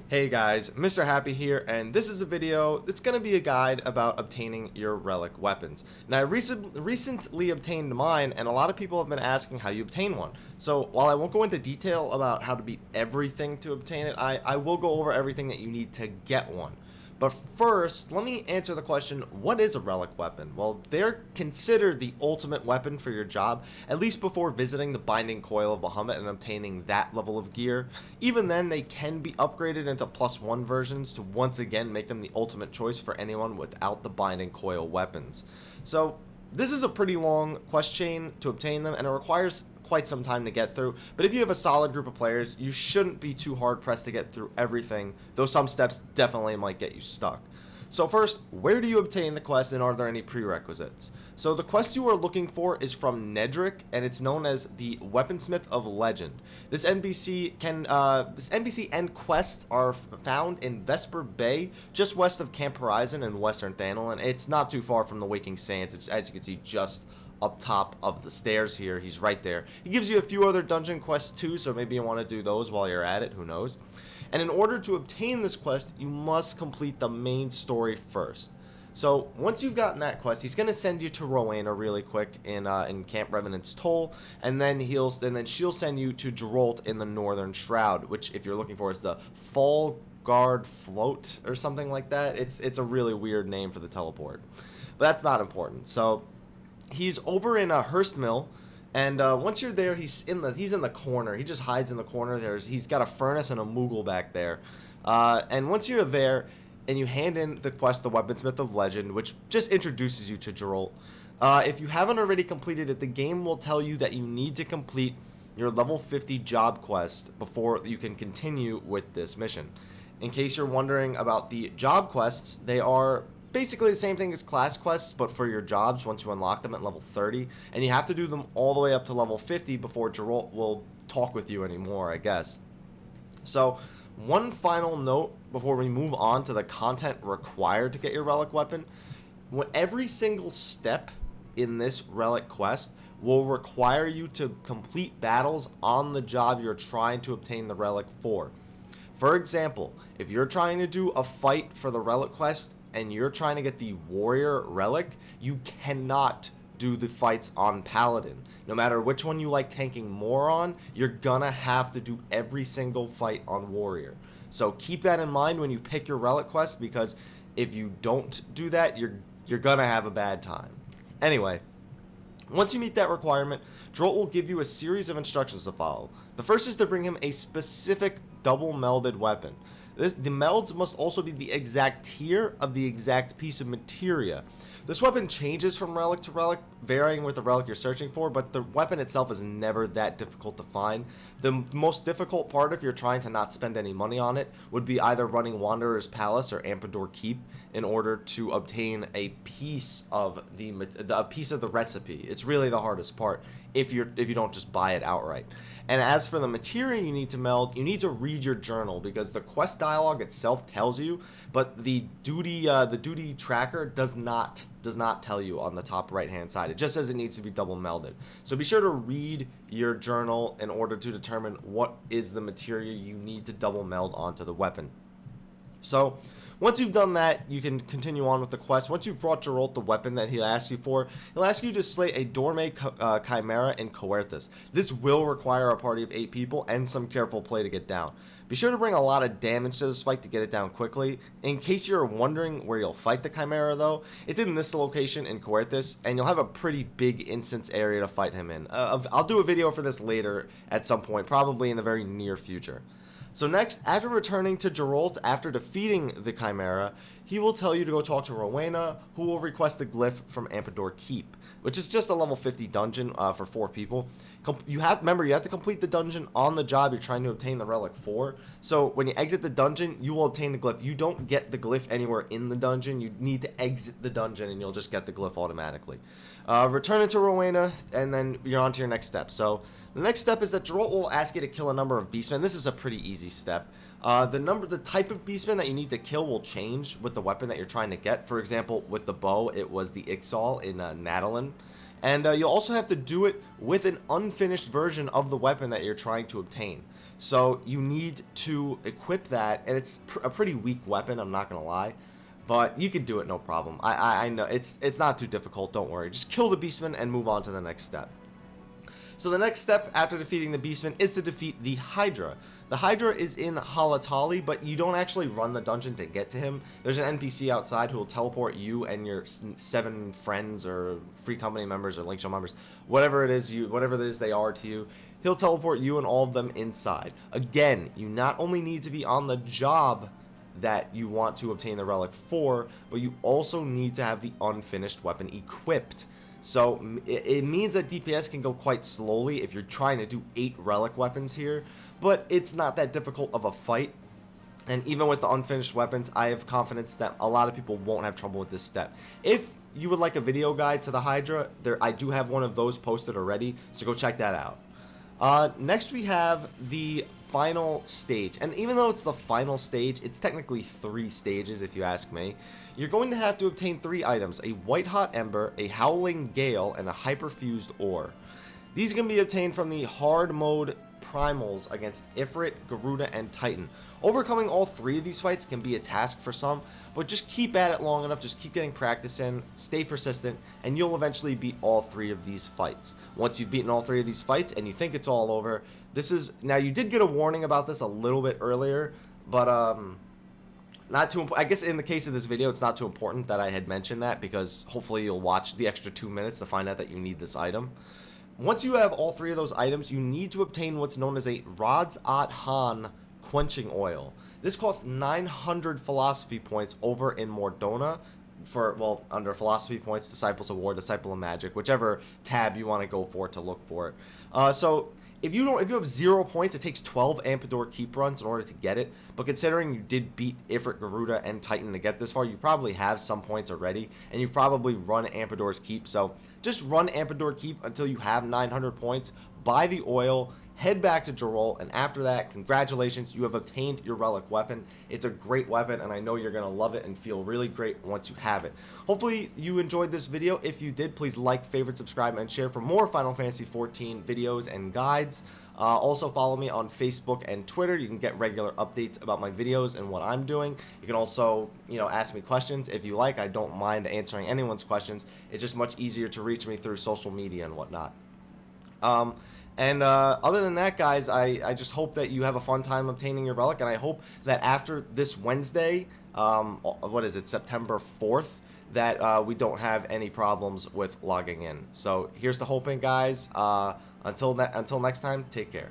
Hey guys, Mrhappy here, and this is a video that's going to be a guide about obtaining your relic weapons. Now, I recently obtained mine, and a lot of people have been asking how you obtain one. So, while I won't go into detail about how to beat everything to obtain it, I will go over everything that you need to get one. But first, let me answer the question, what is a relic weapon? Well, they're considered the ultimate weapon for your job, at least before visiting the Binding Coil of Bahamut and obtaining that level of gear. Even then, they can be upgraded into +1 versions to once again make them the ultimate choice for anyone without the Binding Coil weapons. So, this is a pretty long quest chain to obtain them, and it requires quite some time to get through, but if you have a solid group of players, you shouldn't be too hard pressed to get through everything, though some steps definitely might get you stuck. So first, where do you obtain the quest, and are there any prerequisites? So the quest you are looking for is from Nedrick, and it's known as the Weaponsmith of Legend. This NPC and quests are found in Vesper Bay, just west of Camp Horizon in Western Thanalan. It's not too far from the Waking Sands. It's, as you can see, just up top of the stairs here. He's right there. He gives you a few other dungeon quests too, so maybe you want to do those while you're at it, who knows. And in order to obtain this quest, you must complete the main story first. So once you've gotten that quest, he's going to send you to Rowena really quick in Camp Revenant's Toll, and then she'll send you to Geralt in the Northern Shroud, which, if you're looking for, is the Fall Guard Float or something like that. It's a really weird name for the teleport, but that's not important. So he's over in Hurst Mill, and once you're there, he's in the corner. He just hides in the corner. He's got a furnace and a Moogle back there. And once you're there, and you hand in the quest, the Weaponsmith of Legend, which just introduces you to Geralt. If you haven't already completed it, the game will tell you that you need to complete your level 50 job quest before you can continue with this mission. In case you're wondering about the job quests, they are basically the same thing as class quests, but for your jobs once you unlock them at level 30, and you have to do them all the way up to level 50 before Geralt will talk with you anymore, I guess. So, one final note before we move on to the content required to get your relic weapon. Every single step in this relic quest will require you to complete battles on the job you're trying to obtain the relic for. For example, if you're trying to do a fight for the relic quest and you're trying to get the warrior relic, you cannot do the fights on paladin. No matter which one you like tanking more on, you're gonna have to do every single fight on warrior. So keep that in mind when you pick your relic quest, because if you don't do that, you're gonna have a bad time. Anyway, once you meet that requirement, Geralt will give you a series of instructions to follow. The first is to bring him a specific double melded weapon. The melds must also be the exact tier of the exact piece of materia. This weapon changes from relic to relic, varying with the relic you're searching for, but the weapon itself is never that difficult to find. The most difficult part, if you're trying to not spend any money on it, would be either running Wanderer's Palace or Ampador Keep in order to obtain a piece of the recipe. It's really the hardest part if you don't just buy it outright. And as for the materia you need to meld, you need to read your journal, because the quest dialogue itself tells you, but the duty tracker does not tell you on the top right hand side. It just says it needs to be double melded. So be sure to read your journal in order to determine what is the materia you need to double meld onto the weapon. So once you've done that, you can continue on with the quest. Once you've brought Geralt the weapon that he'll ask you for, he'll ask you to slay a Dorme Chimera in Coerthas. This will require a party of 8 people and some careful play to get down. Be sure to bring a lot of damage to this fight to get it down quickly. In case you're wondering where you'll fight the Chimera though, it's in this location in Coerthas, and you'll have a pretty big instance area to fight him in. I'll do a video for this later at some point, probably in the very near future. So next, after returning to Geralt after defeating the Chimera, he will tell you to go talk to Rowena, who will request a glyph from Ampador Keep, which is just a level 50 dungeon for 4 people. Remember, you have to complete the dungeon on the job you're trying to obtain the relic for. So when you exit the dungeon, you will obtain the glyph. You don't get the glyph anywhere in the dungeon. You need to exit the dungeon, and you'll just get the glyph automatically. Return it to Rowena, and then you're on to your next step. So the next step is that Geralt will ask you to kill a number of beastmen. This is a pretty easy step. The type of beastman that you need to kill will change with the weapon that you're trying to get. For example, with the bow, it was the Ixal in Nadalin. And you'll also have to do it with an unfinished version of the weapon that you're trying to obtain. So you need to equip that, and it's a pretty weak weapon, I'm not going to lie. But you can do it, no problem. I know, it's not too difficult, don't worry. Just kill the Beastman and move on to the next step. So the next step after defeating the Beastman is to defeat the Hydra. The Hydra is in Halatali, but you don't actually run the dungeon to get to him. There's an NPC outside who will teleport you and your 7 friends or free company members or link show members, whatever it is they are to you. He'll teleport you and all of them inside. Again, you not only need to be on the job that you want to obtain the relic for, but you also need to have the unfinished weapon equipped. So it means that DPS can go quite slowly if you're trying to do 8 relic weapons here, but it's not that difficult of a fight. And even with the unfinished weapons, I have confidence that a lot of people won't have trouble with this step. If you would like a video guide to the Hydra, I do have one of those posted already, so go check that out. Next we have the final stage, and even though it's the final stage, it's technically 3 stages if you ask me. You're going to have to obtain 3 items: a white hot ember, a howling gale, and a hyperfused ore. These can be obtained from the hard mode primals against Ifrit, Garuda, and Titan. Overcoming all 3 of these fights can be a task for some, but just keep at it long enough, just keep getting practice in, stay persistent, and you'll eventually beat all 3 of these fights. Once you've beaten all 3 of these fights and you think it's all over, now you did get a warning about this a little bit earlier, but not too I guess in the case of this video, it's not too important that I had mentioned that, because hopefully you'll watch the extra 2 minutes to find out that you need this item. Once you have all 3 of those items, you need to obtain what's known as a Rod's At Han quenching oil. This costs 900 philosophy points over in Mordona under philosophy points, Disciples of War, Disciple of Magic, whichever tab you want to go for to look for it. So if you have 0 points, it takes 12 Ampedore keep runs in order to get it. But considering you did beat Ifrit, Garuda, and Titan to get this far, you probably have some points already, and you've probably run Ampedore's keep. So just run Ampedore keep until you have 900 points, buy the oil, head back to Jarol, and after that, congratulations, you have obtained your relic weapon. It's a great weapon, and I know you're going to love it and feel really great once you have it. Hopefully you enjoyed this video. If you did, please like, favorite, subscribe, and share for more Final Fantasy XIV videos and guides. Also follow me on Facebook and Twitter. You can get regular updates about my videos and what I'm doing. You can also, ask me questions if you like. I don't mind answering anyone's questions. It's just much easier to reach me through social media and whatnot. Other than that, guys, I just hope that you have a fun time obtaining your relic, and I hope that after this Wednesday, September 4th, that we don't have any problems with logging in. So here's to hoping, guys. Until next time, take care.